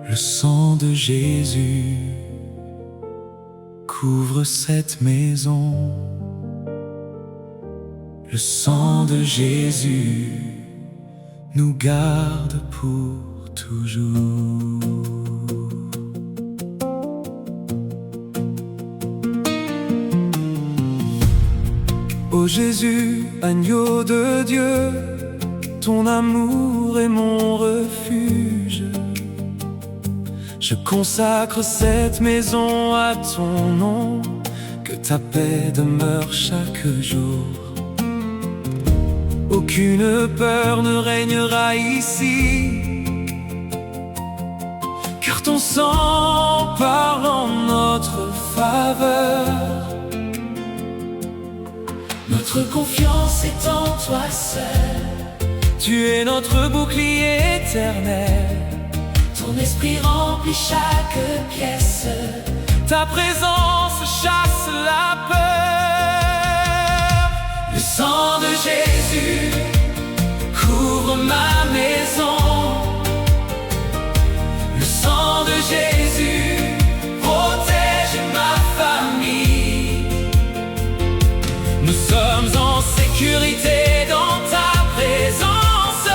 Le sang de Jésus couvre cette maison. Le sang de Jésus nous garde pour toujours. Ô Jésus, agneau de Dieu, ton amour est mon refuge. Je consacre cette maison à ton nom, que ta paix demeure chaque jour. Aucune peur ne régnera ici, car ton sang parle en notre faveur. Notre confiance est en toi seul. Tu es notre bouclier éternel. Ton esprit remplit chaque pièce. Ta présence chasse la peur. Le sang de Jésus couvre ma maison. Le sang de Jésus protège ma famille. Nous sommes en sécurité dans ta présence.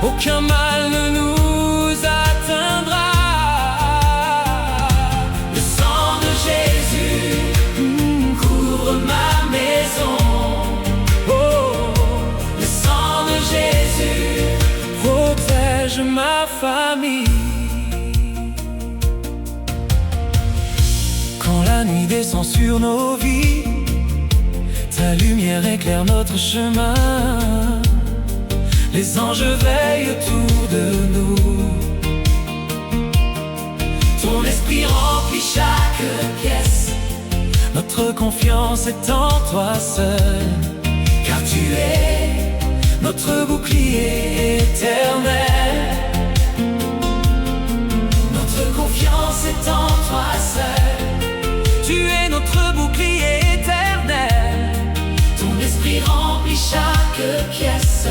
Aucun mal ne nous atteindra. Le sang de Jésus couvre ma maison. Oh, le sang de Jésus protège ma famille. Quand la nuit descend sur nos vies, ta lumière éclaire notre chemin. Les anges veillent autour de nous. Ton esprit remplit chaque pièce. Notre confiance est en toi seul, car tu es notre bouclier éternel. Notre confiance est en toi seul. Tu es notre bouclier éternel. Ton esprit remplit chaque pièce.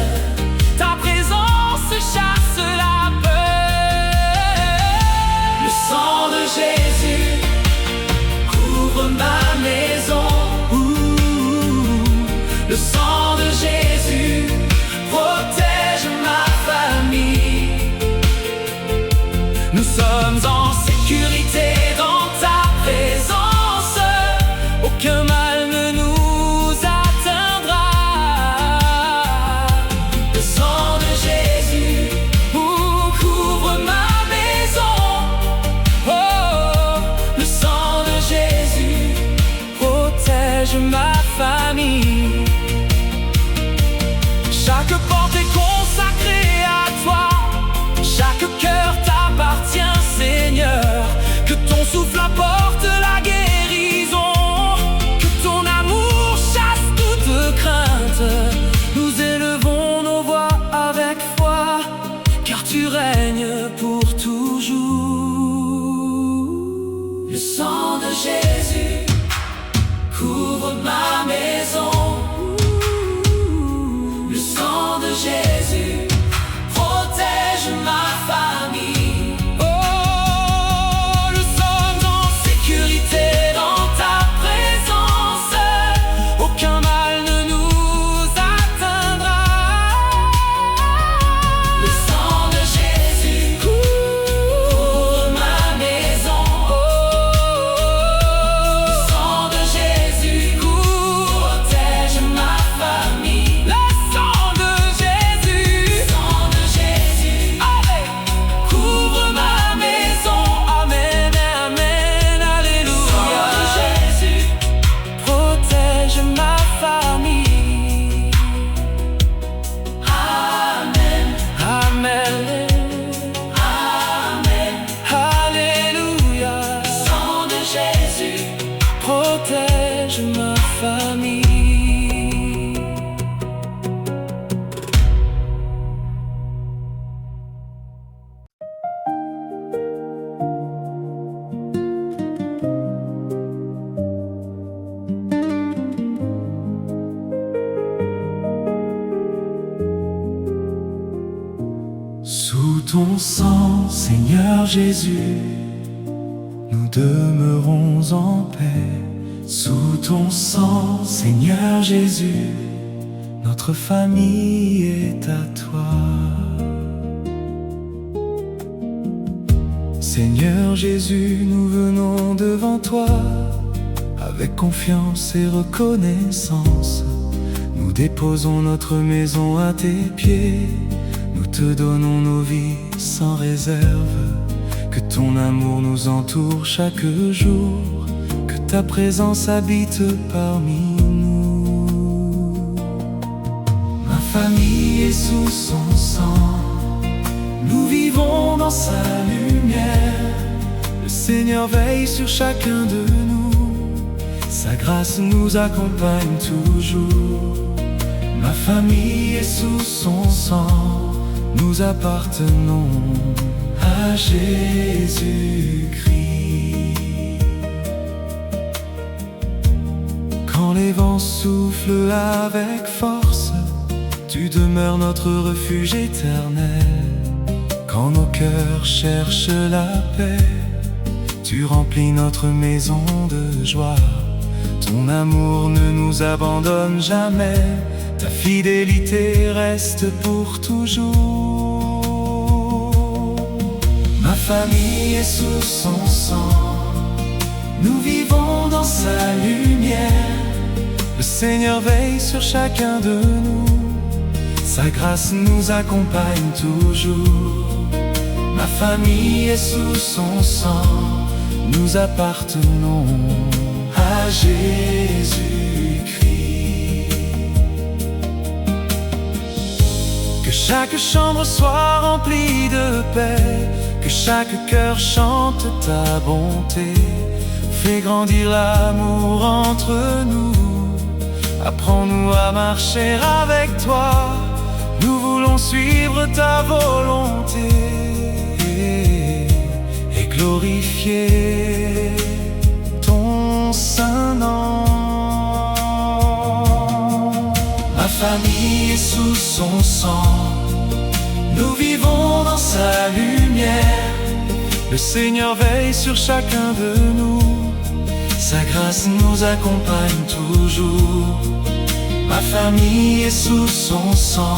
Ta présence chasse la peur. Le sang de Jésus couvre ma maison. Le sang de Jésus protège ma famille. Nous sommes en sécurité dans ta présence. Aucun mal ne nous atteindra. Le sang de Jésus couvre ma maison. Oh, le sang de Jésus protège ma famille. Chaque porte est consacrée à toi. Chaque cœur t'appartient, Seigneur. Que ton souffle apporte la guérison. Que ton amour chasse toute crainte. Nous élevons nos voix avec foi, car tu règnes pour toujours. Le sang de Jésus couvre ma maison. Le sang de Jésus protège ma famille. Oh, nous sommes en sécurité dans ta présence. Aucun mal ne nous atteindra. Le sang de Jésus couvre ma maison. Le sang de Jésus protège ma famille. Le sang de Jésus, allez, couvre ma maison. Amen, amen, alléluia. Le sang de Jésus protège ma famille. Amen, amen, amen, alléluia. Le sang de Jésus protège ma famille. ton sang, Seigneur Jésus, nous demeurons en paix. Sous ton sang, Seigneur Jésus, notre famille est à toi. Seigneur Jésus, nous venons devant toi avec confiance et reconnaissance. Nous déposons notre maison à tes pieds. Nous te donnons nos vies sans réserve. Que ton amour nous entoure chaque jour. Que ta présence habite parmi nous. Ma famille est sous son sang. Nous vivons dans sa lumière. Le Seigneur veille sur chacun de nous. Sa grâce nous accompagne toujours. Ma famille est sous son sang. Nous appartenons à Jésus-Christ. Quand les vents soufflent avec force, tu demeures notre refuge éternel. Quand nos cœurs cherchent la paix, tu remplis notre maison de joie. Ton amour ne nous abandonne jamais. Ta fidélité reste pour toujours. Ma famille est sous son sang. Nous vivons dans sa lumière. Le Seigneur veille sur chacun de nous. Sa grâce nous accompagne toujours. Ma famille est sous son sang. Nous appartenons à Jésus-Christ. Que chaque chambre soit remplie de paix. Que chaque cœur chante ta bonté. Fais grandir l'amour entre nous. Apprends-nous à marcher avec toi. Nous voulons suivre ta volonté et glorifier ton saint nom. Ma famille est sous son sang. Nous vivons dans sa lumière. Le Seigneur veille sur chacun de nous. Sa grâce nous accompagne toujours. Ma famille est sous son sang.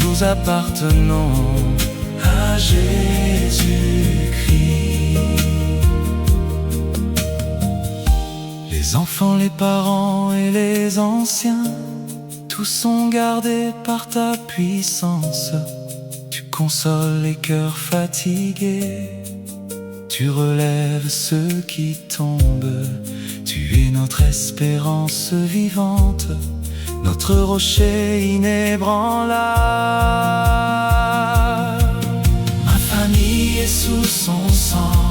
Nous appartenons à Jésus-Christ. Les enfants, les parents et les anciens, tous sont gardés par ta puissance. Tu consoles les cœurs fatigués. Tu relèves ceux qui tombent. Tu es notre espérance vivante, notre rocher inébranlable. Ma famille est sous son sang.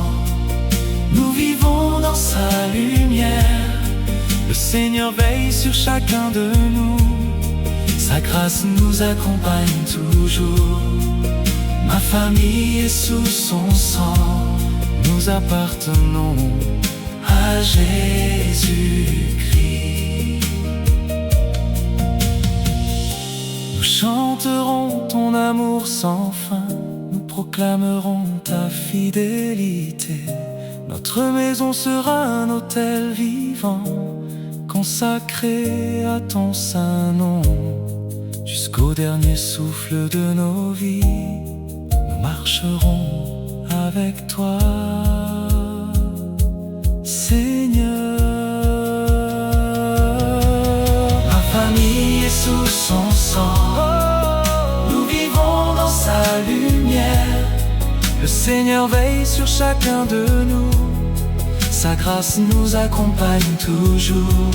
Nous vivons dans sa lumière. Le Seigneur veille sur chacun de nous. Sa grâce nous accompagne toujours. Ma famille est sous son sang. Nous appartenons à Jésus-Christ. Nous chanterons ton amour sans fin. Nous proclamerons ta fidélité. Notre maison sera un autel vivant, consacré à ton saint nom. Jusqu'au dernier souffle de nos vies, nous marcherons avec toi, Seigneur. Ma famille est sous son sang. Nous vivons dans sa lumière. Le Seigneur veille sur chacun de nous. Sa grâce nous accompagne toujours.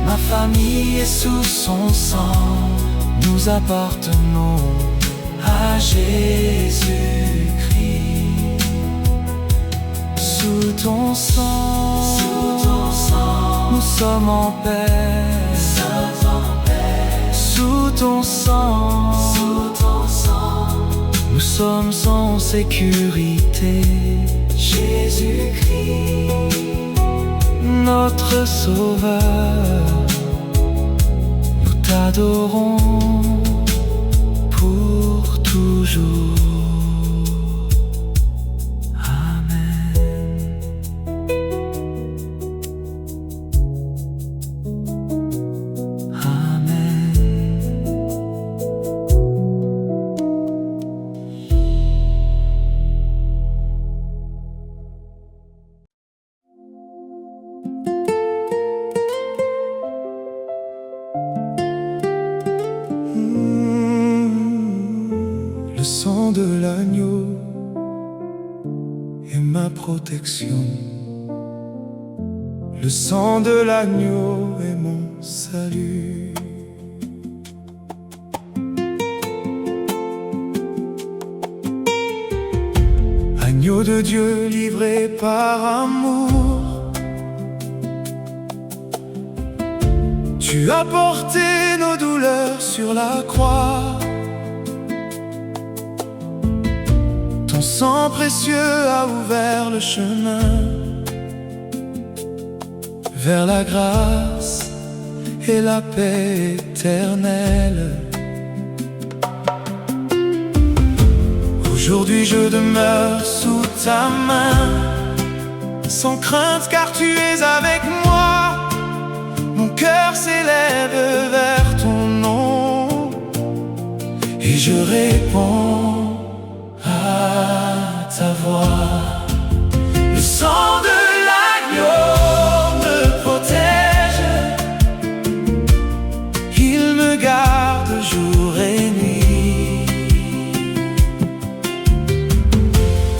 Ma famille est sous son sang. Nous appartenons à Jésus-Christ. Sous ton sang, nous sommes en paix. Sous ton sang, nous sommes en sécurité. Jésus-Christ, notre Sauveur, nous t'adorons pour toujours. sang de l'agneau est ma protection. Le sang de l'agneau est mon salut. Agneau de Dieu livré par amour, tu as porté nos douleurs sur la croix. Ton sang précieux a ouvert le chemin vers la grâce et la paix éternelle. Aujourd'hui je demeure sous ta main, sans crainte car tu es avec moi. Mon cœur s'élève vers ton nom et je réponds à ta voix. Le sang de l'agneau me protège, il me garde jour et nuit.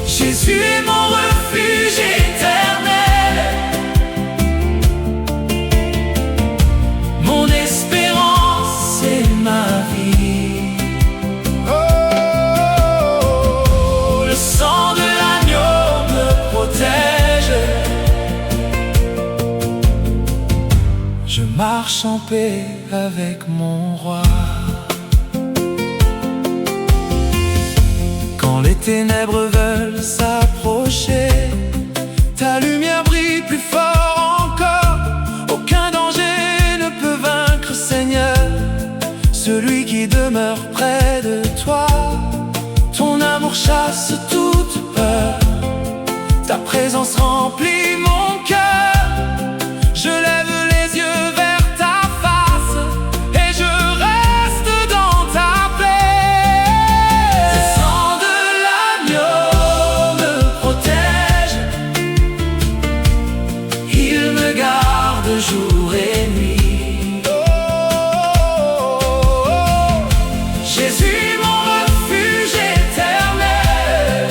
Jésus est mon refuge éternel, mon espérance et ma vie. Oh, le sang de l'agneau me protège. Je marche en paix avec mon roi. Quand les ténèbres veulent s'approcher, ta lumière brille plus fort encore. Aucun danger ne peut vaincre, Seigneur, celui qui demeure près de toi. Ton amour chasse toute peur, ta présence remplit mon cœur. Je lève les yeux vers ta face et je reste dans ta paix. Le sang de l'agneau me protège, il me garde jour et nuit. Oh, Jésus mon refuge éternel,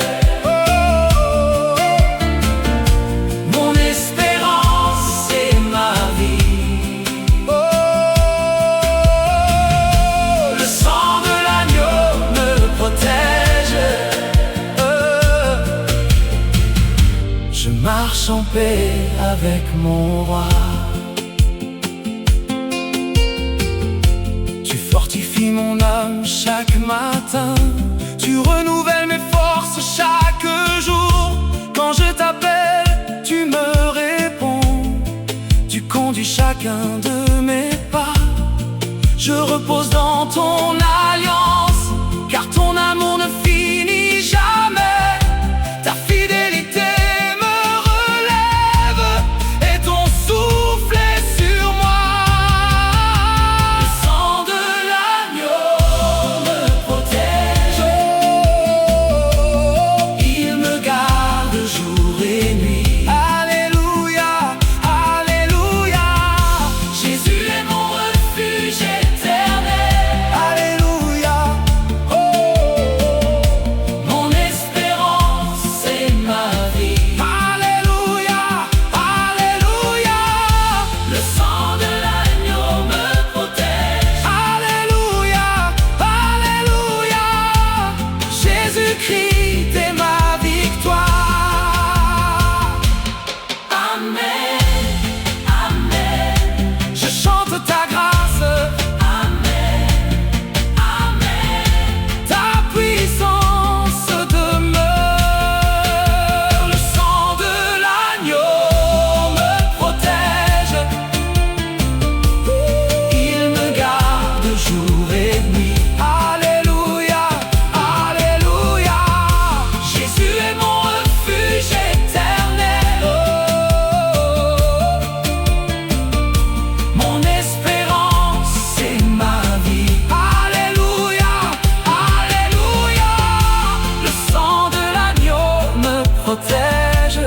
mon espérance et ma vie. Oh, le sang de l'agneau me protège. Je marche en paix avec mon roi. Tu fortifies mon âme chaque matin, tu renouvelles mes forces chaque jour. Quand je t'appelle, tu me réponds, tu conduis chacun de mes pas. Je repose dans ton alliance, car ton amour ne finit jamais. Ta fidélité me relève et ton souffle est sur moi. Le sang de l'agneau me protège, il me garde jour et nuit. Alléluia, alléluia, Jésus est mon refuge éternel. Alléluia, oh, mon espérance et ma vie. Alléluia, alléluia, le sang de l'agneau me protège. Alléluia, alléluia, Jésus-Christ est ma victoire. Amen, amen, je chante ta grâce. Amen, amen, ta puissance demeure. Le sang de l'agneau me protège, il me garde jour et nuit. Alléluia, alléluia, Jésus est mon refuge éternel. Mon espérance et ma vie. Alléluia, alléluia, le sang de l'agneau me protège.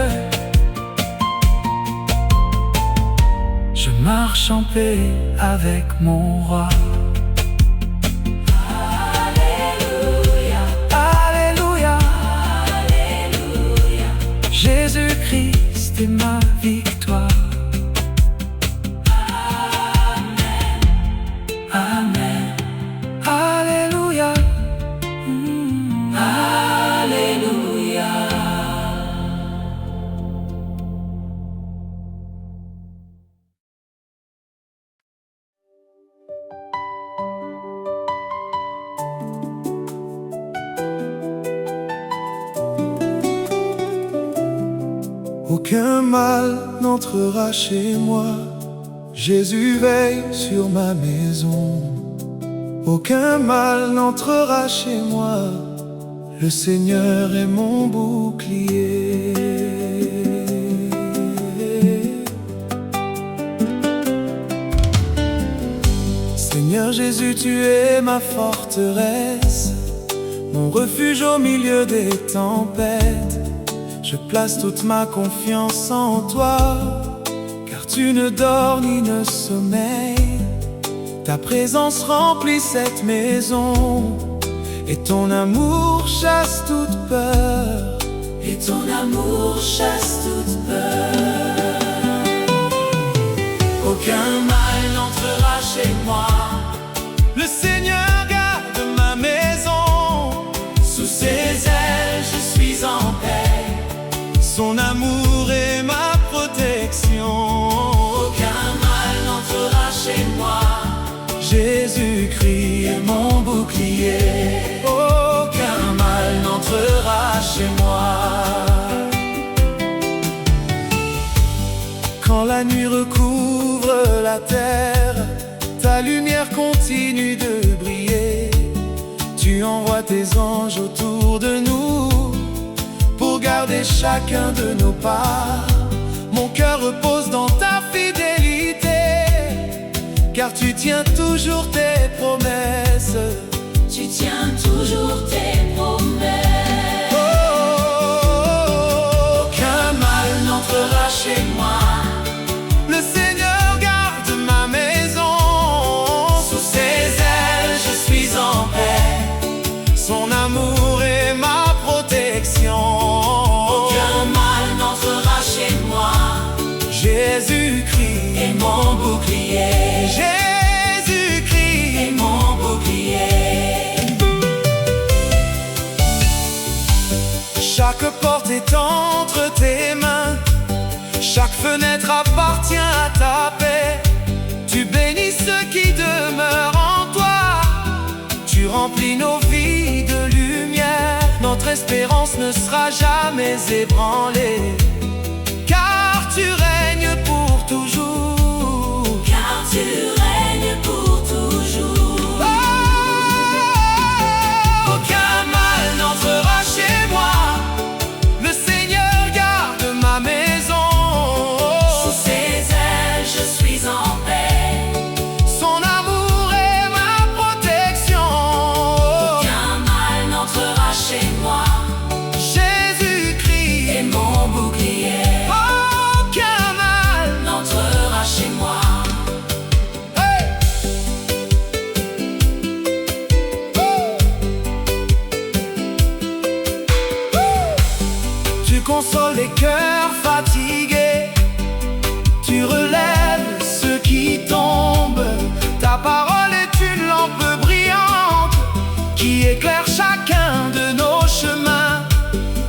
Je marche en paix avec mon roi. Alléluia, alléluia. Aucun mal n'entrera chez moi. Jésus veille sur ma maison. Aucun mal n'entrera chez moi. Le Seigneur est mon bouclier. Seigneur Jésus, tu es ma forteresse, mon refuge au milieu des tempêtes. Je place toute ma confiance en toi, car tu ne dors ni ne sommeilles. Ta présence remplit cette maison, et ton amour chasse toute peur. Et ton amour chasse toute peur. Aucun mal n'entrera chez moi. Le Seigneur garde ma maison. Sous ses ailes je suis en paix. Son amour est ma protection. Aucun mal n'entrera chez moi. Jésus-Christ est mon bouclier. Aucun mal n'entrera chez moi. Quand la nuit recouvre la terre, ta lumière continue de briller. Tu envoies tes anges autour de nous pour garder chacun de nos pas. Mon cœur repose dans ta fidélité, car tu tiens toujours tes promesses. Tu tiens toujours tes promesses. Aucun mal n'entrera chez moi. Le Seigneur garde ma maison. Sous ses ailes je suis en paix. Son amour est ma protection. Aucun mal n'entrera chez moi. Jésus-Christ est mon bouclier. Jésus-Christ est mon bouclier. Chaque porte est entre tes mains. Chaque fenêtre appartient à ta paix. Tu bénis ceux qui demeurent en toi. Tu remplis nos vies de lumière. Notre espérance ne sera jamais ébranlée, car tu règnes pour toujours. Car tu règnes pour toujours. Aucun mal n'entrera chez moi. Le Seigneur garde ma maison. Sous ses ailes je suis en paix. Son amour est ma protection. Aucun mal n'entrera chez moi. Jésus-Christ est mon bouclier. Aucun mal n'entrera chez moi. Hey! Tu consoles les cœurs fatigués. Tu relèves ceux qui tombent. Ta parole est une lampe brillante qui éclaire chacun de nos chemins.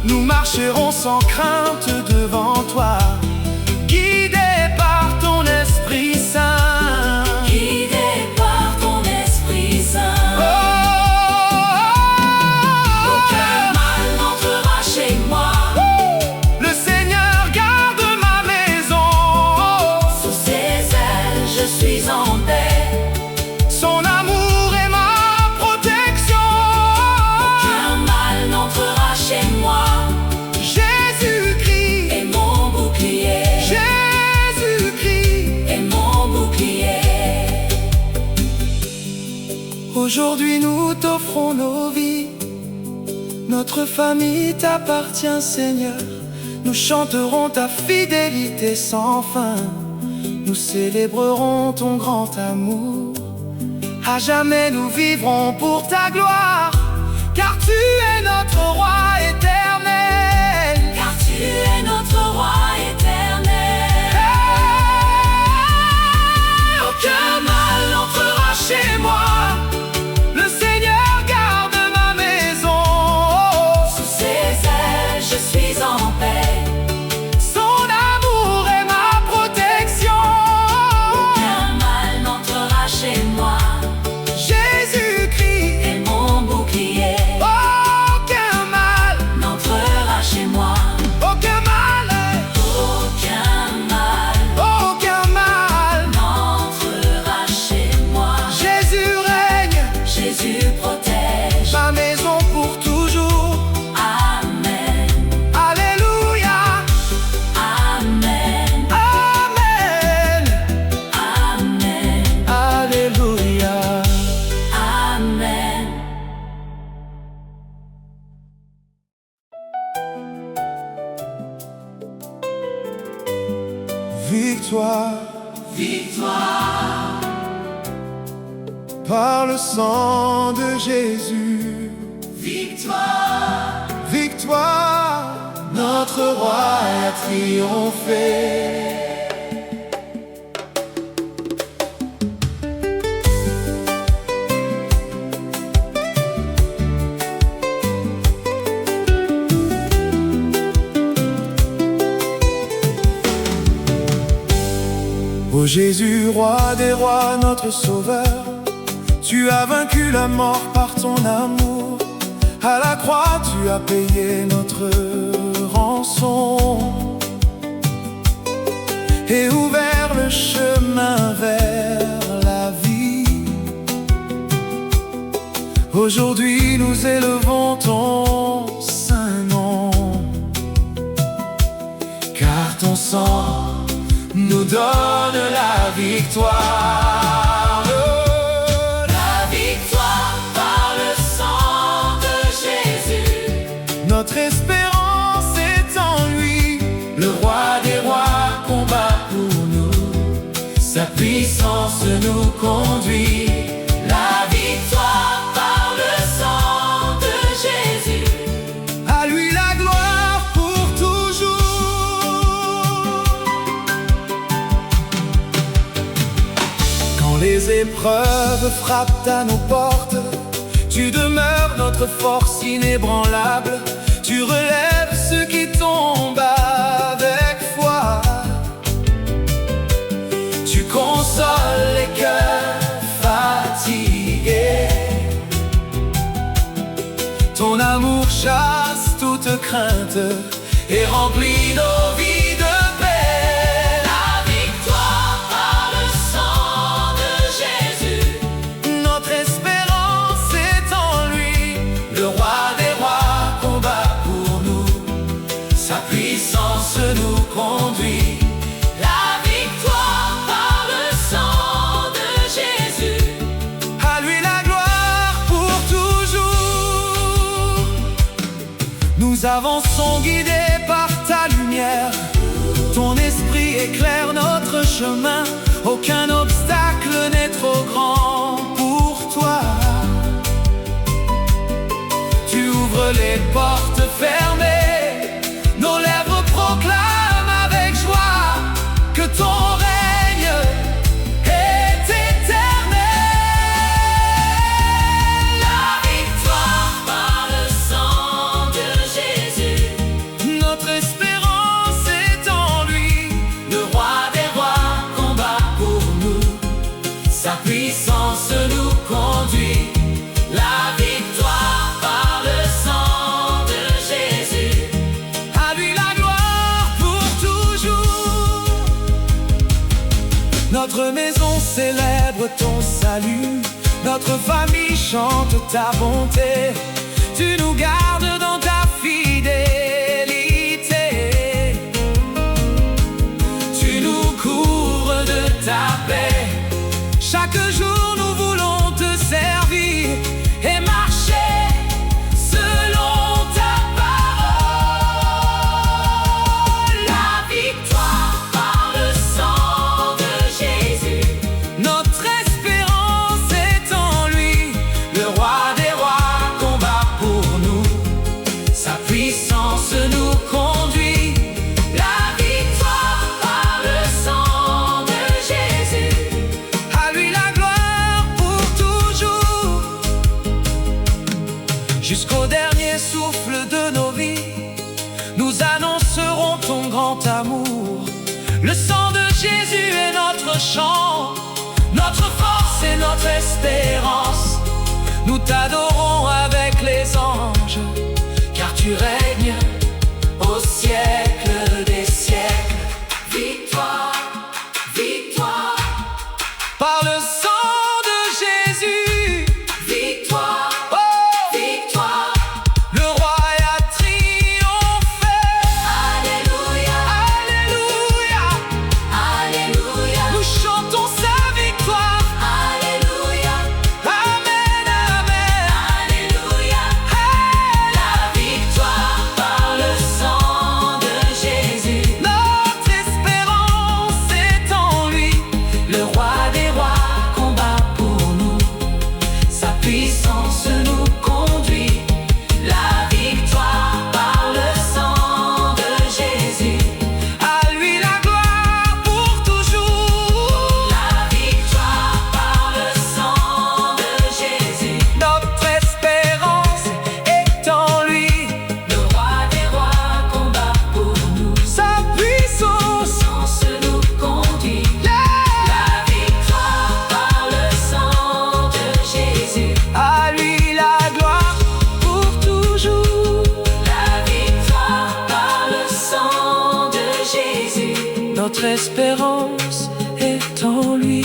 Nous marcherons sans crainte devant toi, guidés par ton Esprit Saint. Guidé par ton Esprit Saint. Aucun mal n'entrera chez moi. Le Seigneur garde ma maison. Sous ses ailes je suis en paix. Son amour est ma protection. Aucun mal n'entrera chez moi. Jésus-Christ est mon bouclier. Jésus-Christ est mon bouclier. Aujourd'hui nous t'offrons nos vies. Notre famille t'appartient, Seigneur. Nous chanterons ta fidélité sans fin. Nous célébrerons ton grand amour. À jamais nous vivrons pour ta gloire, car tu es notre roi éternel. Car tu es notre roi éternel. Aucun mal n'entrera chez moi. Le Seigneur garde ma maison. Sous ses ailes je suis en paix. Son amour est ma protection. Aucun mal n'entrera chez moi. Jésus-Christ est mon bouclier. aucun mal par le sang de Jésus. Victoire, Victoire, notre roi a triomphé. Ô Jésus, roi des rois, notre sauveur, tu as vaincu la mort par ton amour. À la croix, tu as payé notre rançon et ouvert le chemin vers la vie. Aujourd'hui, nous élevons ton saint nom, car ton sang nous donne la victoire. la victoire par le sang de Jésus. Notre espérance est en lui. Le roi des rois combat pour nous. Sa puissance nous conduit. La victoire par le sang de Jésus. À lui la gloire pour toujours. Quand les épreuves frappent à nos portes, tu demeures notre force inébranlable. Tu relèves ceux qui tombent avec foi. Tu consoles les cœurs fatigués. Ton amour chasse toute crainte et remplit nos vies de paix. La victoire par le sang de Jésus. Notre espérance est en lui. Le roi des rois combat pour nous. Sa puissance nous conduit. La victoire par le sang de Jésus. À lui la gloire pour toujours. Nous avançons guidés par ta lumière. Ton esprit éclaire notre chemin. Aucun obstacle n'est trop grand pour toi. Tu ouvres les portes fermées. Nos lèvres proclament avec joie que ton règne est éternel. La victoire par le sang de Jésus. Notre espérance est en lui. Le roi des rois combat pour nous. Sa puissance nous conduit. La victoire par le sang de Jésus. À lui la gloire pour toujours. Notre maison célèbre ton salut. Notre famille chante ta bonté. Tu nous gardes dans ta fidélité. Tu nous couvres de ta paix. Chaque jour nous voulons te servir et marcher selon ta parole. La victoire par le sang de Jésus. Notre espérance est en lui. Le roi des rois combat pour nous. Sa puissance nous conduit. La victoire par le sang de Jésus. À lui la gloire pour toujours. Jusqu'au dernier souffle de nos vies, nous annoncerons ton grand amour. Le sang de Jésus est notre chant, notre force et notre espérance. Nous t'adorons avec les anges, car tu règnes au siècle des siècles. Victoire, victoire, Par le sang de Jésus, victoire, oh, victoire. le roi l'espérance est en lui.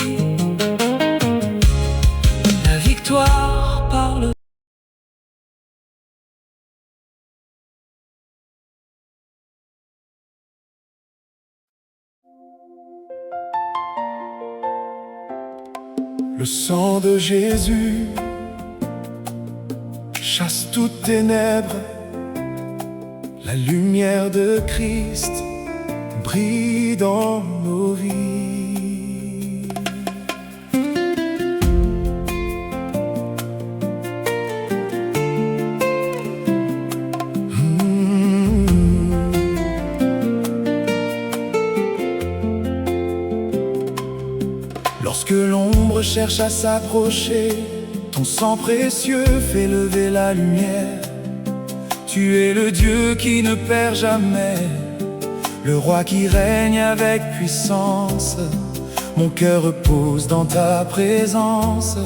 La victoire parle. Le sang de Jésus chasse toutes ténèbres. La lumière de Christ brille dans nos vies. Lorsque l'ombre cherche à s'approcher, ton sang précieux fait lever la lumière. Tu es le Dieu qui ne perd jamais, le roi qui règne avec puissance. Mon cœur repose dans ta présence,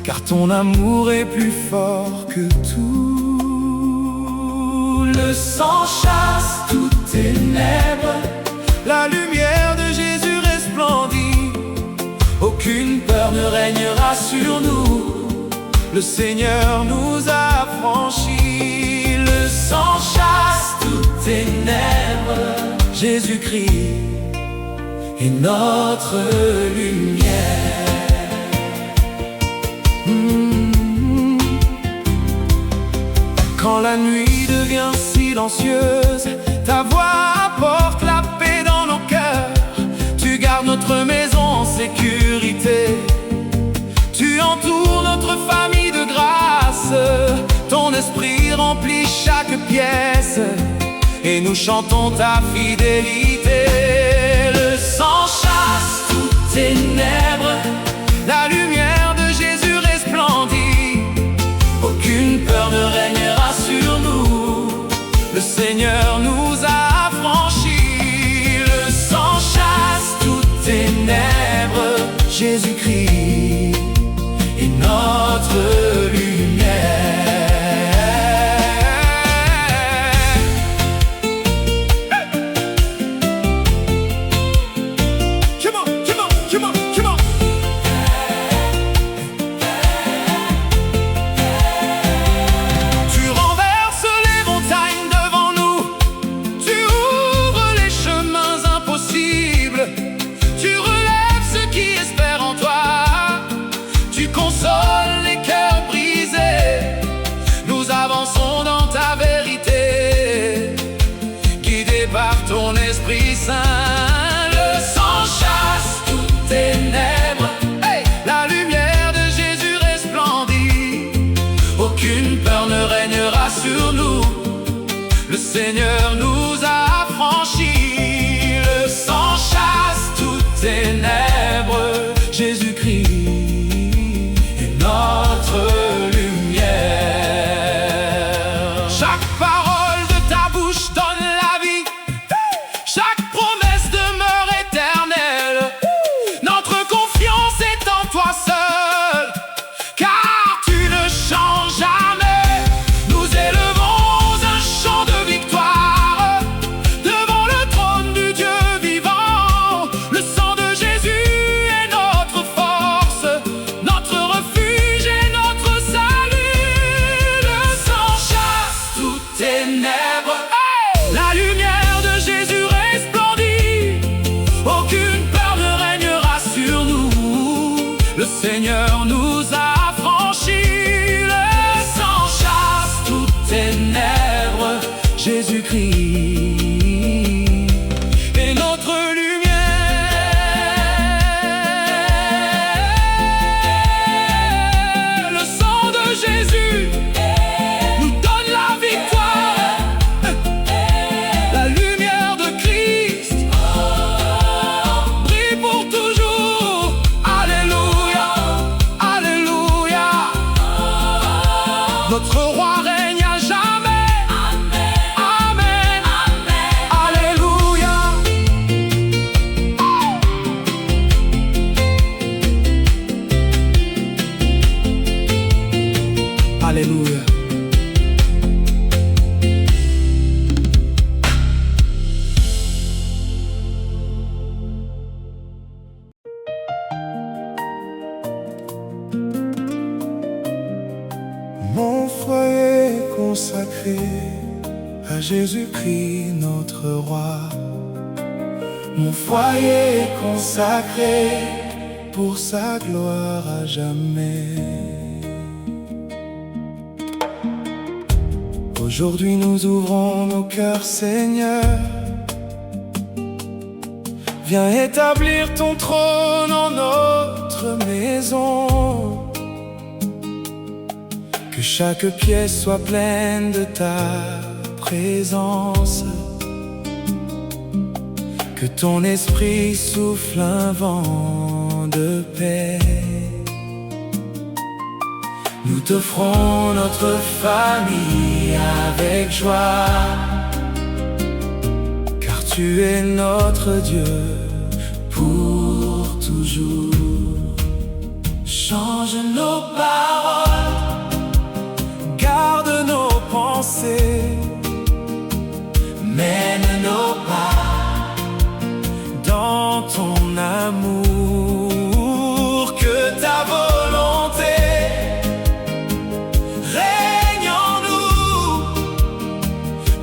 car ton amour est plus fort que tout. Le sang chasse toutes ténèbres, la lumière de Jésus resplendit. Aucune peur ne régnera sur nous, le Seigneur nous a franchis. Le sang chasse toutes ténèbres, Jésus-Christ est notre lumière. Quand la nuit devient silencieuse, ta voix apporte la paix dans nos cœurs. Tu gardes notre maison en sécurité, tu entoures notre famille de grâce. Ton esprit remplit chaque pièce et nous chantons ta fidélité. Le sang chasse toutes ténèbres, la lumière de Jésus resplendit. Aucune peur ne régnera sur nous, le Seigneur nous a affranchis. Le sang chasse toutes ténèbres, Jésus-Christ est notre lumière. Ton Esprit Saint, le sang chasse toutes ténèbres, la lumière de Jésus resplendit. Aucune peur ne régnera sur nous, le Seigneur nous a affranchis. Le sang chasse toutes ténèbres, Jésus-Christ est notre lumière. Chaque parole de ta bouche donne la vie, chaque promesse demeure éternelle. Notre confiance est en toi seul, car tu ne changes jamais. Nous élevons un chant de victoire devant le trône du Dieu vivant. Le sang de Jésus est notre force, notre refuge et notre salut. Le sang chasse toutes ténèbres, la lumière de Jésus resplendit. Aucune peur ne régnera sur nous, le Seigneur nous a affranchis. Le sang chasse toutes ténèbres, Jésus-Christ est notre lumière. Le sang de Jésus nous donne la victoire. La lumière de Christ brille pour toujours. Alléluia, Alléluia. consacré à Jésus-Christ notre roi. Mon foyer est consacré pour sa gloire à jamais. Aujourd'hui nous ouvrons nos cœurs, Seigneur. Viens établir ton trône en notre maison. Que chaque pièce soit pleine de ta présence. Que ton esprit souffle un vent de paix. Nous t'offrons notre famille avec joie, car tu es notre Dieu pour toujours. Change nos paroles, garde nos pensées, mène nos pas dans ton amour. Que ta volonté règne en nous,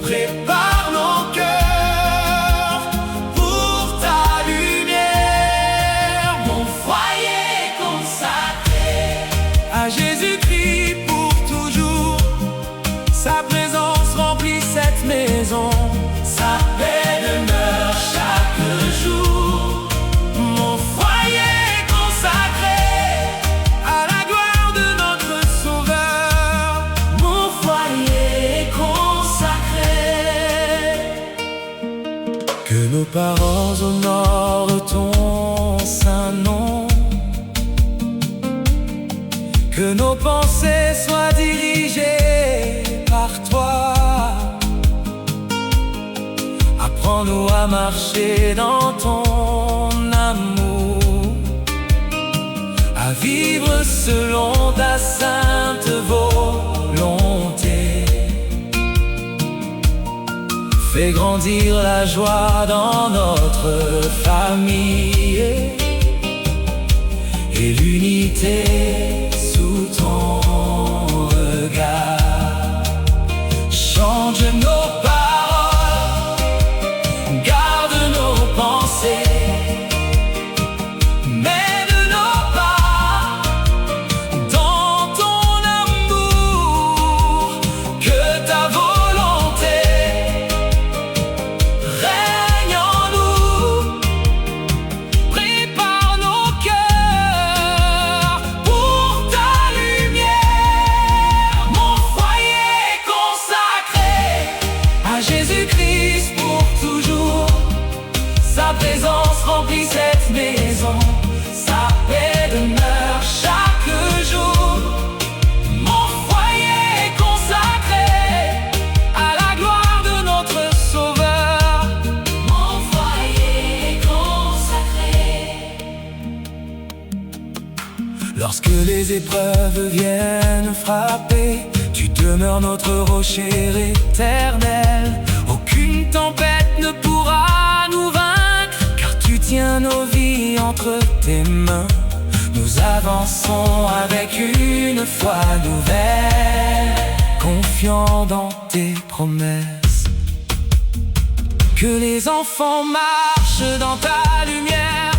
prépare nos cœurs pour ta lumière. Mon foyer est consacré à Jésus-Christ pour toujours. Sa présence remplit cette maison, sa paix demeure chaque jour. Mon foyer est consacré à la gloire de notre Sauveur. Mon foyer est consacré. Que nos paroles honorent ton saint nom. Que nos pensées soient dirigées par toi. Apprends-nous à marcher dans ton amour, à vivre selon ta sainte volonté. Fais grandir la joie dans notre famille et l'unité sous ton regard. Change nos paroles, garde nos pensées, mène nos pas dans ton amour. Que ta volonté règne en nous, prépare nos cœurs pour ta lumière. Mon foyer est consacré à Jésus-Christ pour toujours. Sa présence remplit cette maison, sa paix demeure chaque jour. Mon foyer est consacré à la gloire de notre Sauveur. Mon foyer est consacré. Lorsque les épreuves viennent frapper, tu demeures notre rocher éternel. Aucune tempête ne pourra nous vaincre, car tu tiens nos vies entre tes mains. Nous avançons avec une foi nouvelle, confiants dans tes promesses. Que les enfants marchent dans ta lumière,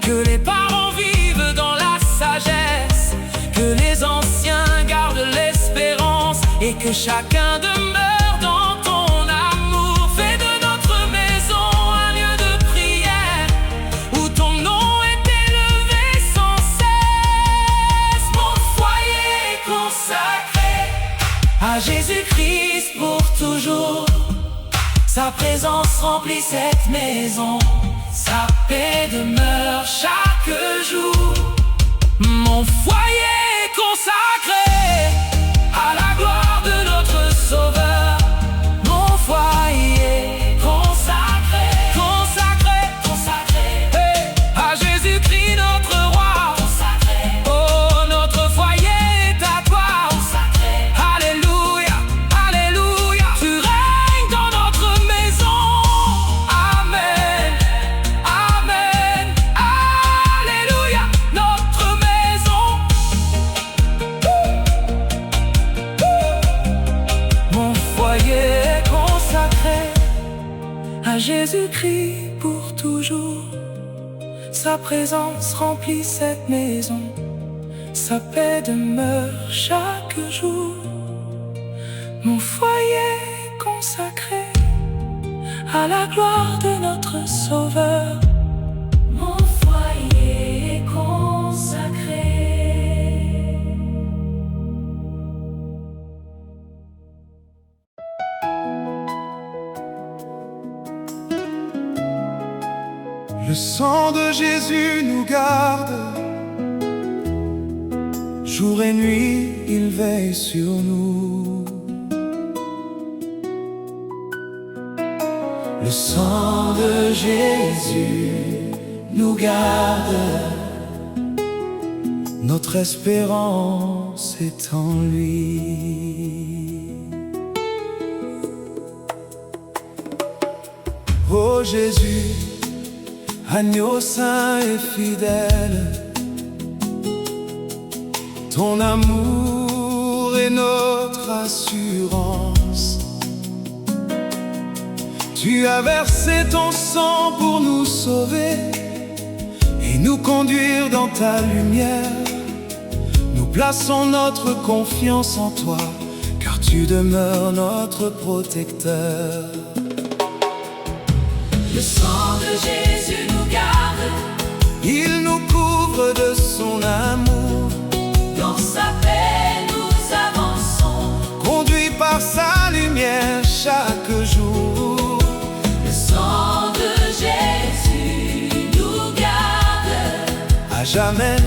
que les parents vivent dans la sagesse, que les anciens gardent l'espérance et que chacun demeure dans ton amour. Fais de notre maison un lieu de prière où ton nom est élevé sans cesse. Mon foyer est consacré à Jésus-Christ pour toujours. Sa présence remplit cette maison, sa paix demeure chaque jour. Mon foyer est consacré à la gloire de notre Sauveur. Mon foyer est consacré, consacré, consacré, hey, à Jésus-Christ notre roi. Consacré. Oh, notre foyer est à toi. Consacré. Alléluia, alléluia. Tu règnes dans notre maison. Amen, amen, alléluia. Notre maison Jésus-Christ pour toujours. Sa présence remplit cette maison, sa paix demeure chaque jour. Mon foyer consacré à la gloire de notre Sauveur. Mon foyer consacré. Le sang de Jésus nous garde. Jour et nuit, il veille sur nous. Le sang de Jésus nous garde. Notre espérance est en lui. Ô Jésus, agneau saint et fidèle, ton amour est notre assurance. Tu as versé ton sang pour nous sauver et nous conduire dans ta lumière. Nous plaçons notre confiance en toi, car tu demeures notre protecteur. Le sang de Jésus nous garde. Il nous couvre de son amour. Dans sa paix nous avançons. Conduits par sa lumière chaque jour. Le sang de Jésus nous garde. À jamais,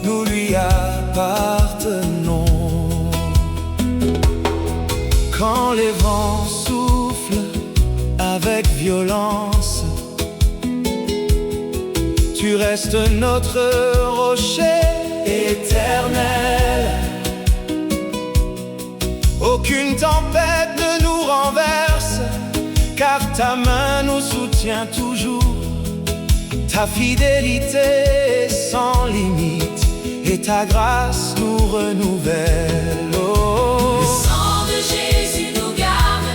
nous lui appartenons. Quand les vents soufflent avec violence, tu restes notre rocher éternel. Aucune tempête ne nous renverse, car ta main nous soutient toujours. Ta fidélité est sans limite et ta grâce nous renouvelle. Oh. Le sang de Jésus nous garde.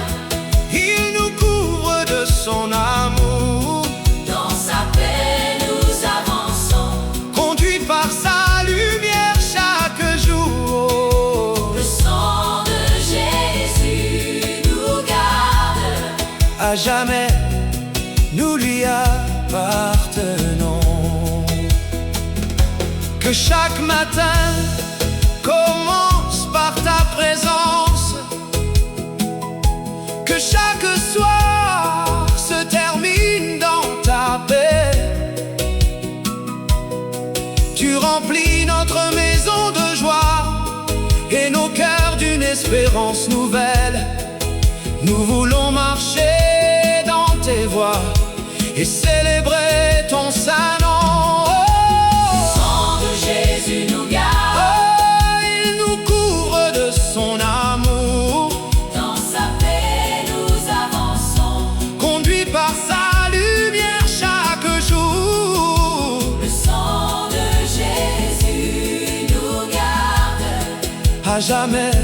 Il nous couvre de son amour. Dans sa paix nous avançons. Conduits par sa lumière chaque jour. Le sang de Jésus nous garde. À jamais, nous lui appartenons. Que chaque matin commence par ta présence. Que chaque soir se termine dans ta paix. Tu remplis notre maison de joie et nos cœurs d'une espérance nouvelle. Nous voulons marcher dans tes voies et célébrer ton saint nom. Le sang de Jésus nous garde. Oh, il nous couvre de son amour. Dans sa paix nous avançons. Conduits par sa lumière chaque jour. Le sang de Jésus nous garde. À jamais,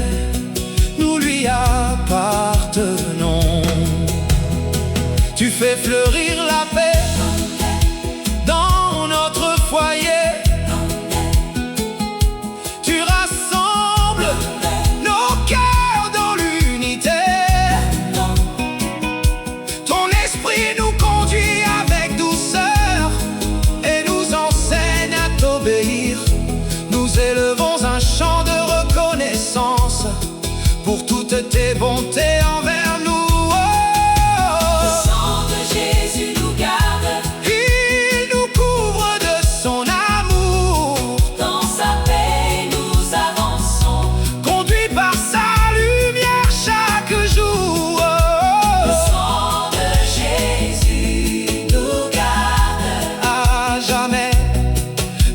nous lui appartenons. Tu fais fleurir la paix dans notre foyer. Tu rassembles nos cœurs dans l'unité. Ton esprit nous conduit avec douceur et nous enseigne à t'obéir. Nous élevons un chant de reconnaissance pour toutes tes bontés envers nous. Le sang de Jésus nous garde. Il nous couvre de son amour. Dans sa paix nous avançons. Conduits par sa lumière chaque jour. Le sang de Jésus nous garde. À jamais,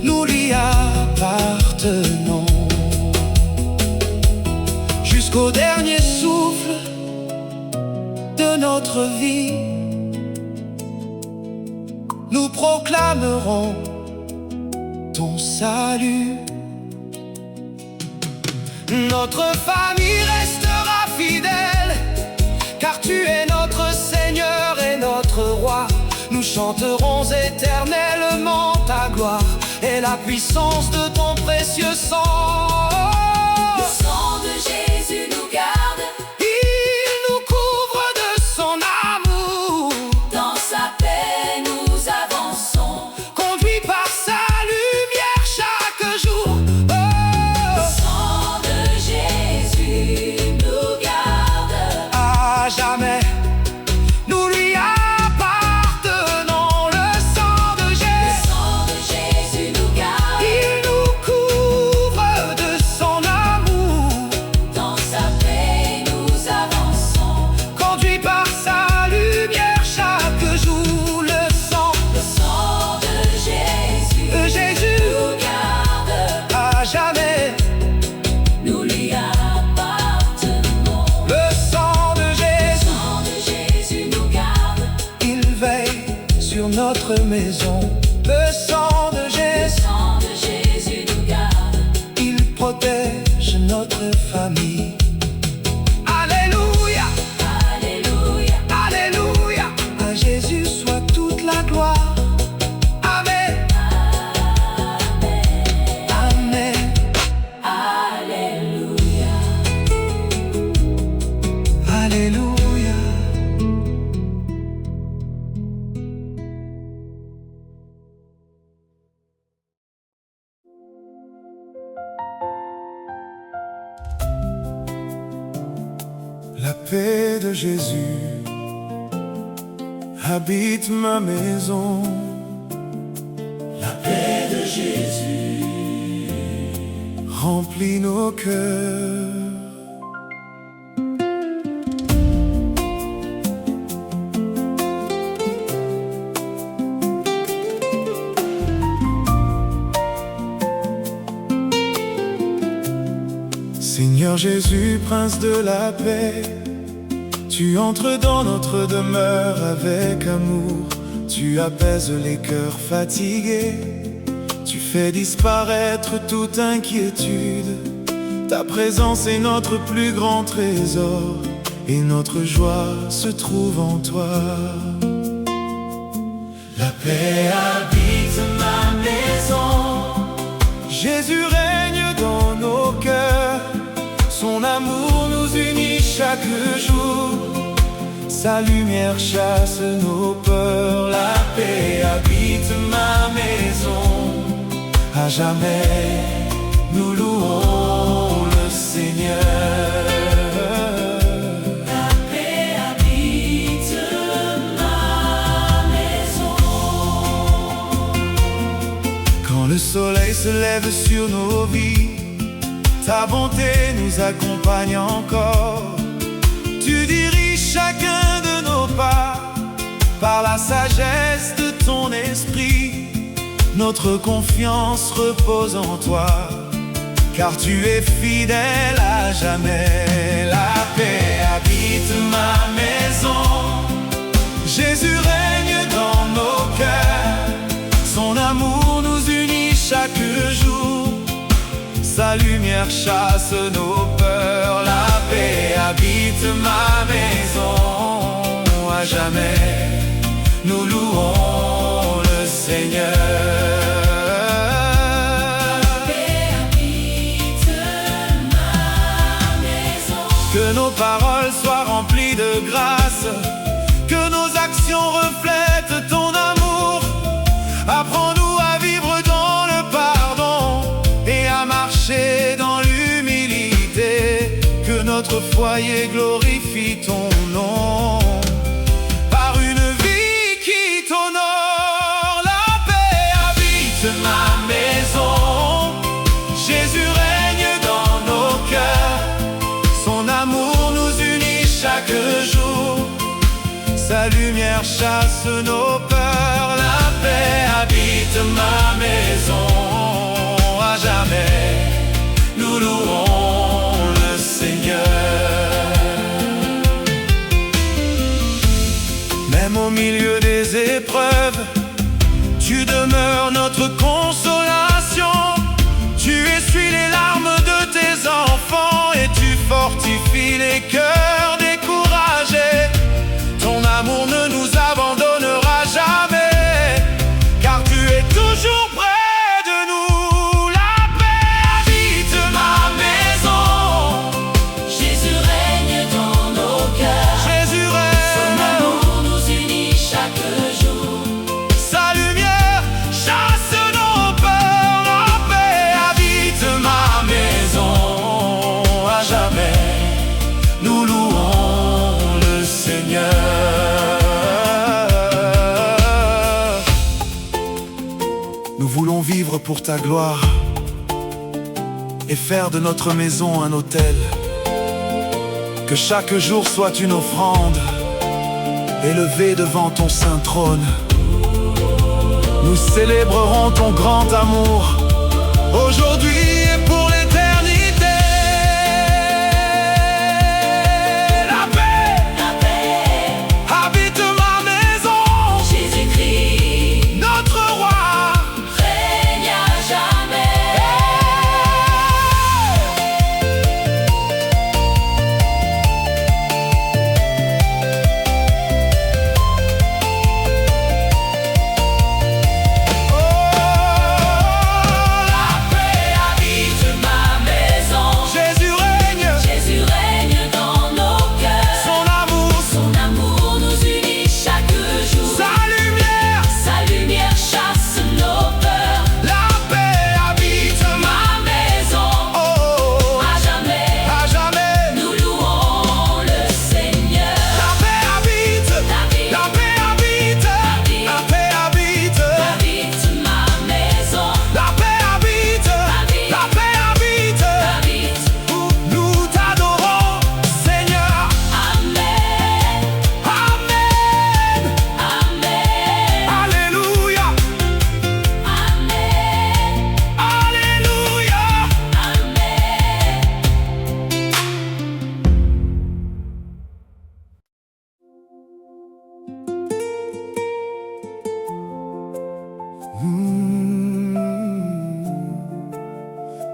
nous lui appartenons. Jusqu'au dernier souffle de notre vie, nous proclamerons ton salut. Notre famille restera fidèle, car tu es notre Seigneur et notre chanterons éternellement ta gloire et la puissance de ton précieux sang. Le sang de Jésus nous garde, Il nous couvre de son amour, dans sa paix nous avançons. conduit par sa lumière chaque jour. Oh, Le sang de Jésus nous garde, à jamais, nous lui appartenons. Le sang de le Jésus, sang de Jésus nous garde, il nous couvre de son amour, dans sa paix nous avançons. conduit par sa lumière chaque jour. Le sang de Jésus Jésus, nous garde, à jamais. nous lui appartenons. Le sang de Le Jésus, sang de Jésus nous garde, il veille sur notre maison. Le sang de le Jésus, sang de Jésus nous garde. il protège notre famille. Alléluia, Alléluia, alléluia, à Jésus soit toute la gloire. Amen, amen, Alléluia. alléluia. La paix de Jésus habite ma maison. La paix de Jésus remplit nos cœurs. Seigneur Jésus, Prince de la paix, tu entres dans notre demeure avec amour. Tu apaises les cœurs fatigués, tu fais disparaître toute inquiétude. Ta présence est notre plus grand trésor, et notre joie se trouve en toi. La paix habite ma maison, Jésus règne dans nos cœurs. Son amour nous unit chaque jour, sa lumière chasse nos peurs. La paix habite ma maison, à jamais nous louons le Seigneur. La paix habite ma maison. Quand le soleil se lève sur nos vies, ta bonté nous accompagne encore. Tu diriges chacun de nos pas par la sagesse de ton esprit. Notre confiance repose en toi, car tu es fidèle à jamais. La paix habite ma maison, Jésus règne dans nos cœurs. Son amour nous unit chaque jour, sa lumière chasse nos peurs. La paix habite ma maison, à jamais nous louons le Seigneur. La paix habite ma maison. Que nos paroles soient remplies de grâce, que nos actions reflètent ton amour. Apprends-nous à vivre dans le pardon et à marcher dans l'humilité. Que notre foyer glorifie ton nom par une vie qui t'honore. La paix habite ma maison, Jésus règne dans nos cœurs. Son amour nous unit chaque jour, sa lumière chasse nos peurs. La paix habite ma maison, à jamais nous louons le Seigneur. Même au milieu des épreuves, tu demeures notre consolation. Tu essuies les larmes de tes enfants et tu fortifies les cœurs découragés. Ton amour ne nous abandonnera jamais. pour ta gloire et faire de notre maison un autel. Que chaque jour soit une offrande élevée devant ton saint trône. Nous célébrerons ton grand amour aujourd'hui et pour l'éternité. La paix habite ma maison. Jésus-Christ, Notre roi règne à jamais.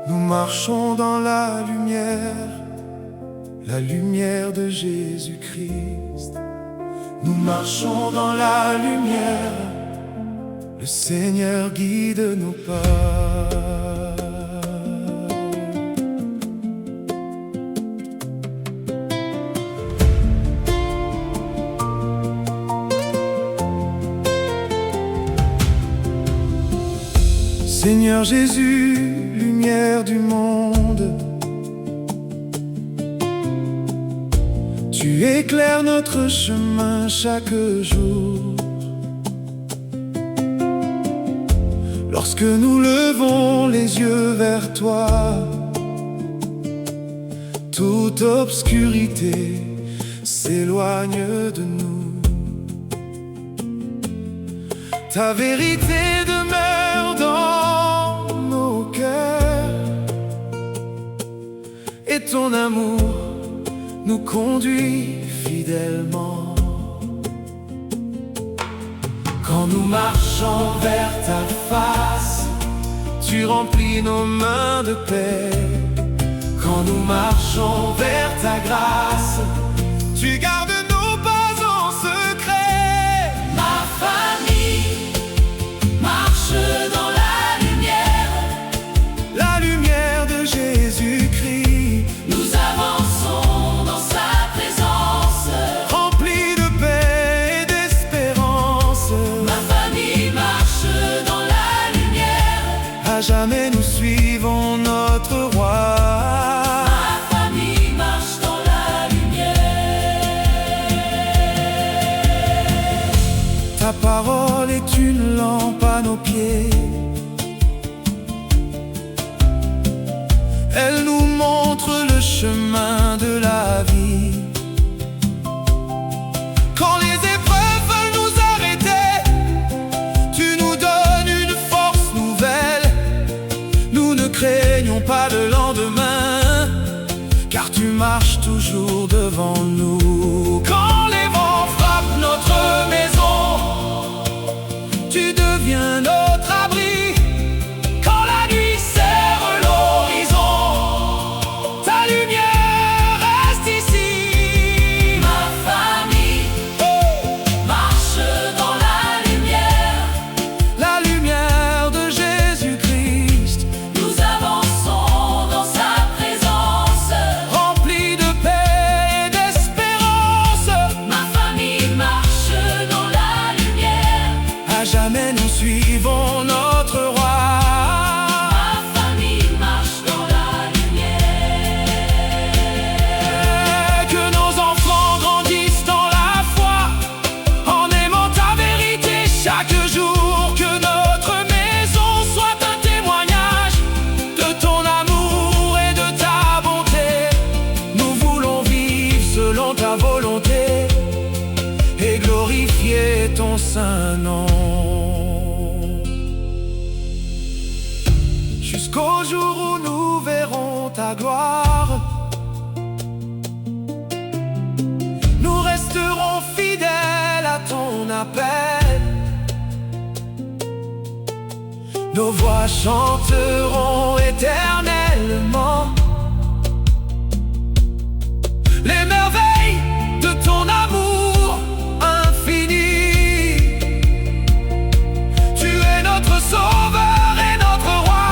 Nous marchons dans la lumière de Jésus-Christ. Nous marchons dans la lumière, le Seigneur guide nos pas. Seigneur Jésus, lumière du monde, tu éclaires notre chemin chaque jour. Lorsque nous levons les yeux vers toi, toute obscurité s'éloigne de nous. Ta vérité demeure dans nos cœurs et ton amour nous conduit fidèlement. Quand nous marchons vers ta face, tu remplis nos mains de paix. Quand nous marchons vers ta grâce, tu gardes nos pas en secret. Ma famille marche dans la lumière de Jésus-Christ. nous avançons dans sa présence. Remplis de paix et d'espérance. Ma famille marche dans la lumière. À jamais nous suivons notre roi. Ma famille marche dans la lumière. Ta parole est une lampe à nos pieds. Elle nous montre le chemin de la vie. Quand les épreuves veulent nous arrêter, tu nous donnes une force nouvelle. Nous ne craignons pas le lendemain, car tu marches toujours devant nous. Quand les vents frappent notre maison, tu deviens notre abri. Quand la nuit serre l'horizon, ta lumière reste ici. Ma famille marche dans La lumière de Jésus-Christ, nous avançons dans sa présence. remplie de paix et d'espérance. Au jour où nous verrons ta gloire, nous resterons fidèles à ton appel. Nos voix chanteront éternellement les merveilles de ton amour infini. Tu es notre sauveur et notre roi,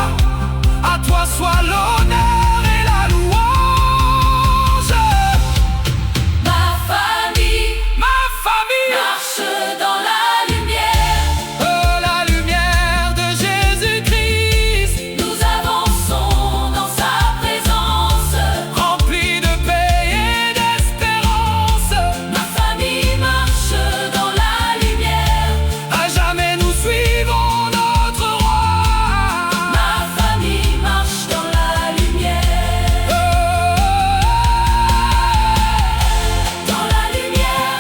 à toi soit l'honneur et la louange. Ma famille marche marche dans la lumière. la lumière de Jésus-Christ, Nous avançons dans sa présence. remplie de paix et d'espérance. Ma famille marche dans la lumière. À jamais nous suivons notre roi. Ma famille marche dans la lumière. Dans la lumière,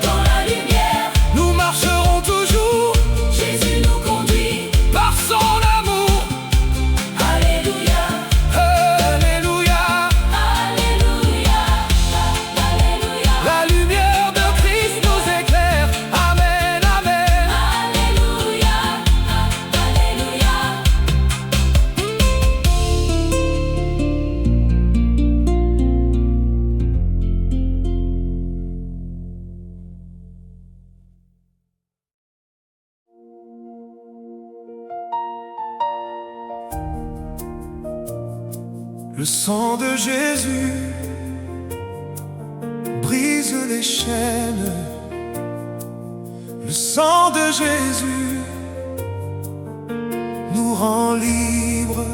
dans la lumière. Nous marcherons toujours Jésus nous conduit. par son amour. Alléluia, Alléluia. alléluia, alléluia. La lumière de Christ nous éclaire. Amen, amen. Alléluia, alléluia. Le sang de Jésus brise les chaînes. Le sang de Jésus nous rend libres.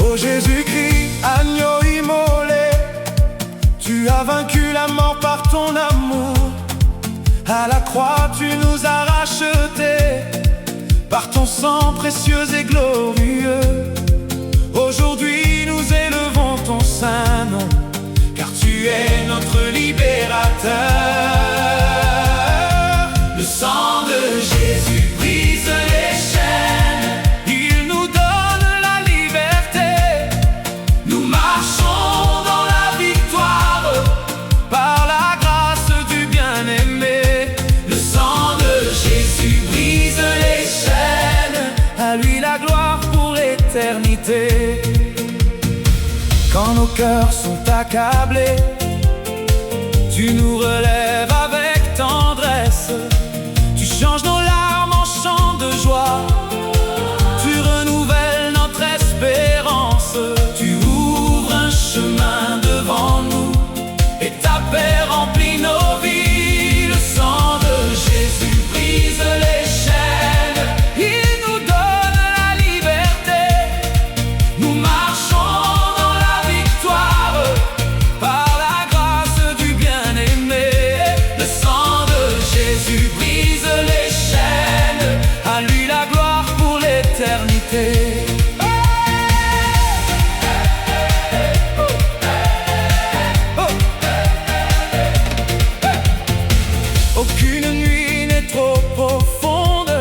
Ô Jésus-Christ, agneau immolé, tu as vaincu la mort par ton amour. À la croix, tu nous as rachetés par ton sang précieux et glorieux. Aujourd'hui, nous élevons ton saint nom, car tu es notre libérateur. Le sang de Jésus brise les chaînes, il nous donne la liberté. Nous marchons dans la victoire, par la grâce du bien-aimé. Le sang de Jésus brise les chaînes, à lui la gloire pour l'éternité. Quand nos cœurs sont accablés, tu nous relèves avec tendresse. Tu changes nos larmes en chants de joie, tu renouvelles notre espérance. Tu ouvres un chemin devant nous et ta paix remplit nos vies. Le sang de Jésus brise les chaînes, il nous donne la liberté. Nous marchons dans la victoire, par la grâce du bien-aimé. Le sang de Jésus brise les chaînes, à lui la gloire pour l'éternité. Aucune nuit n'est trop profonde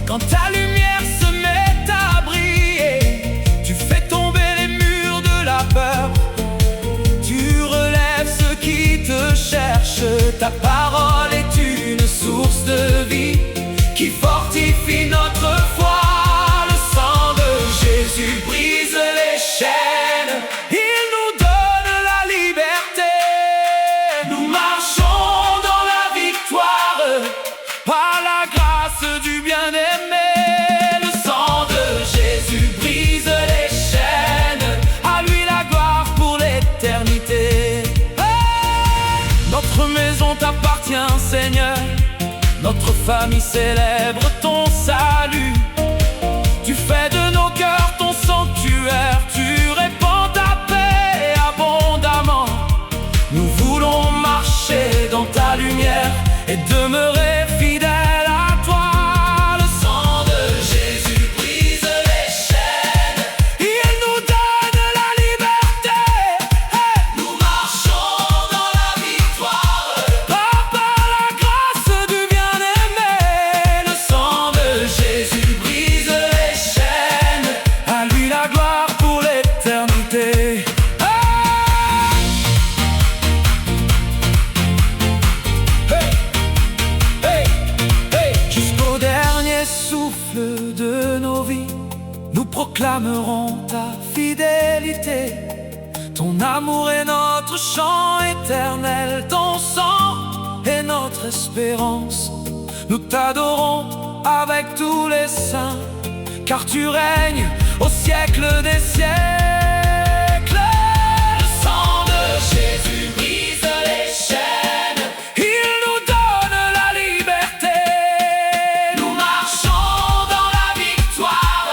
quand ta lumière se met à briller. Tu fais tomber les murs de la peur, tu relèves ceux qui te cherchent. Ta parole est une source de vie qui fortifie notre foi. Le sang de Jésus brise les chaînes, il nous donne la liberté. Nous marchons dans la victoire, par la grâce du bien-aimé. Le sang de Jésus brise les chaînes, à lui la gloire pour l'éternité. Notre maison t'appartient, Seigneur, notre famille célèbre ton salut. Tu fais de nos cœurs ton sanctuaire. proclamerons ta fidélité. Ton amour est notre chant éternel, ton sang est notre espérance. Nous t'adorons avec tous les saints, car tu règnes au siècle des siècles. Le sang de Jésus brise les chaînes, Il nous donne la liberté. nous marchons dans la victoire.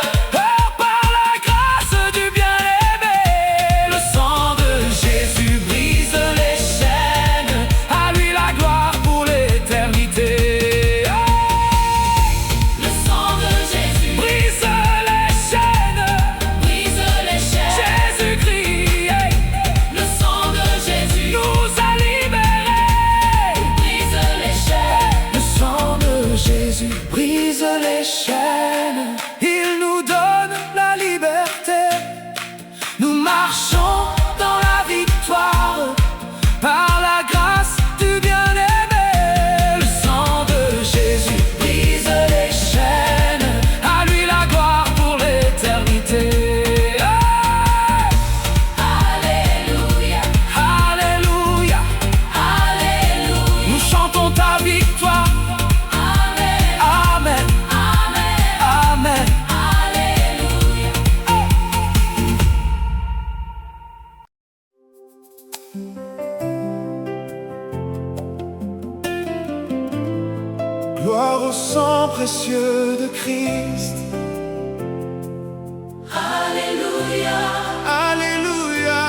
Par la grâce du bien-aimé, Le sang de Jésus brise les chaînes, à lui la gloire pour l'éternité. Le sang de Jésus Brise les chaînes, brise les chaînes. Jésus-Christ Le sang de Jésus nous a libérés. brise les chaînes. Le sang de Jésus brise les chaînes. Il nous donne la liberté. Nous marchons dans la victoire, par la grâce du bien-aimé. Le sang de Jésus brise les chaînes, à lui la gloire pour l'éternité. Alléluia, Alléluia, alléluia. nous chantons ta victoire. Amen, Amen, amen, amen. alléluia. Gloire au sang précieux de Christ. Alléluia, Alléluia.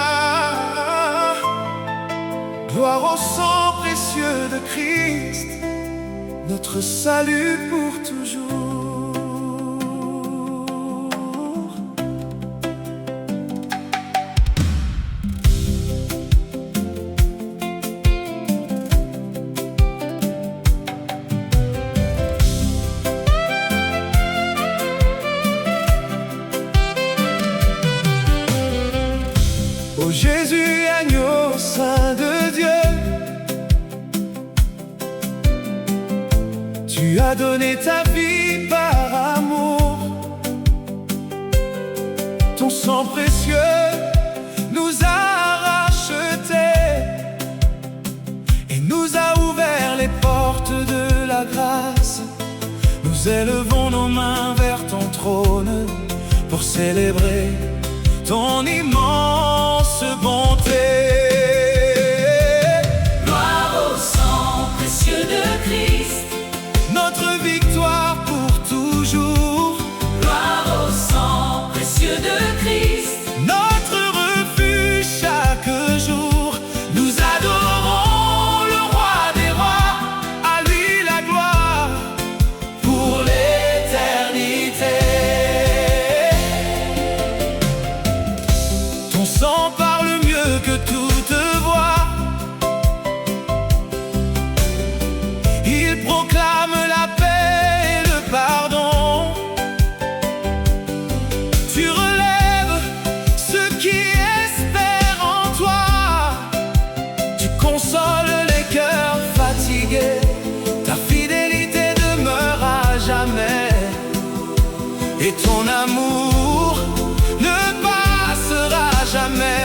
Gloire au sang précieux de Christ, notre salut pour toujours. Ô Jésus, agneau saint de Dieu, tu as donné ta vie par amour. Ton sang précieux nous a rachetés et nous a ouvert les portes de la grâce. Nous élevons nos mains vers ton trône pour célébrer ton immense bonté. gloire au sang précieux de Christ. Notre victoire pour toujours, Gloire au sang précieux de Christ. notre refuge chaque jour. Nous adorons le roi des rois, à lui la gloire pour l'éternité. Ton sang parle mieux que toute voix. Il proclame la paix et le pardon. Tu relèves ceux qui espèrent en toi. Tu consoles les cœurs fatigués. Ta fidélité demeure à jamais. Et ton amour ne passera jamais.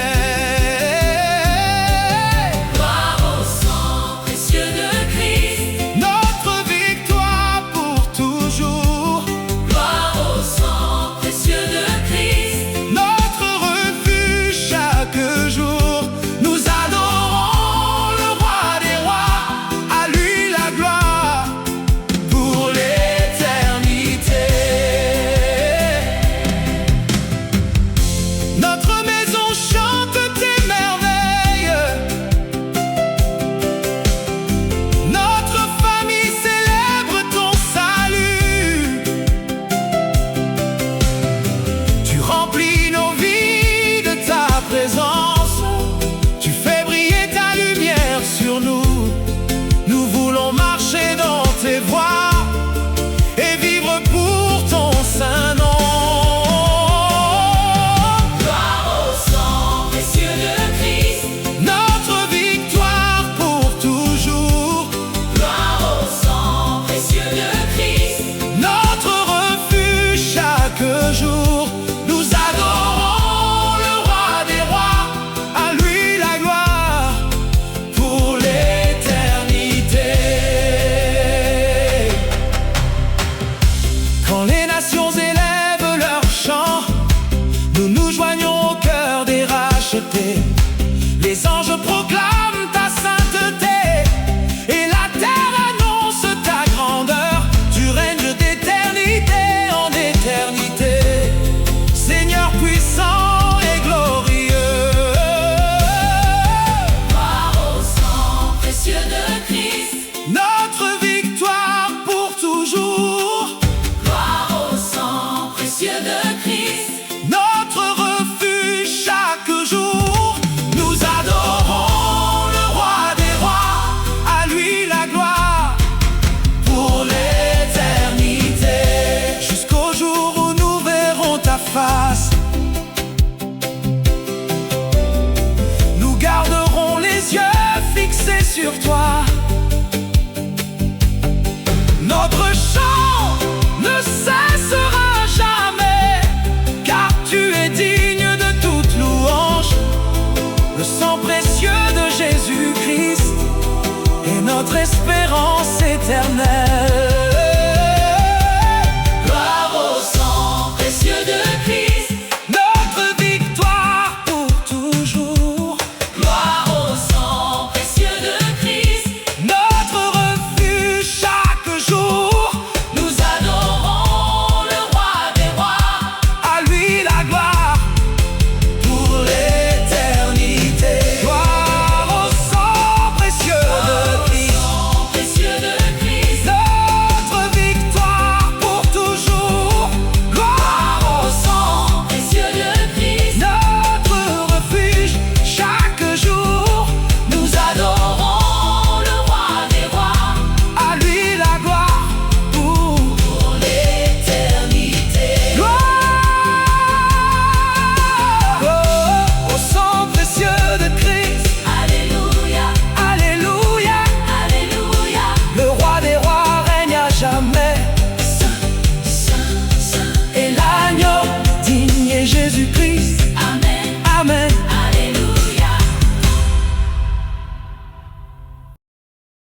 yeux de Jésus-Christ est notre espérance éternelle.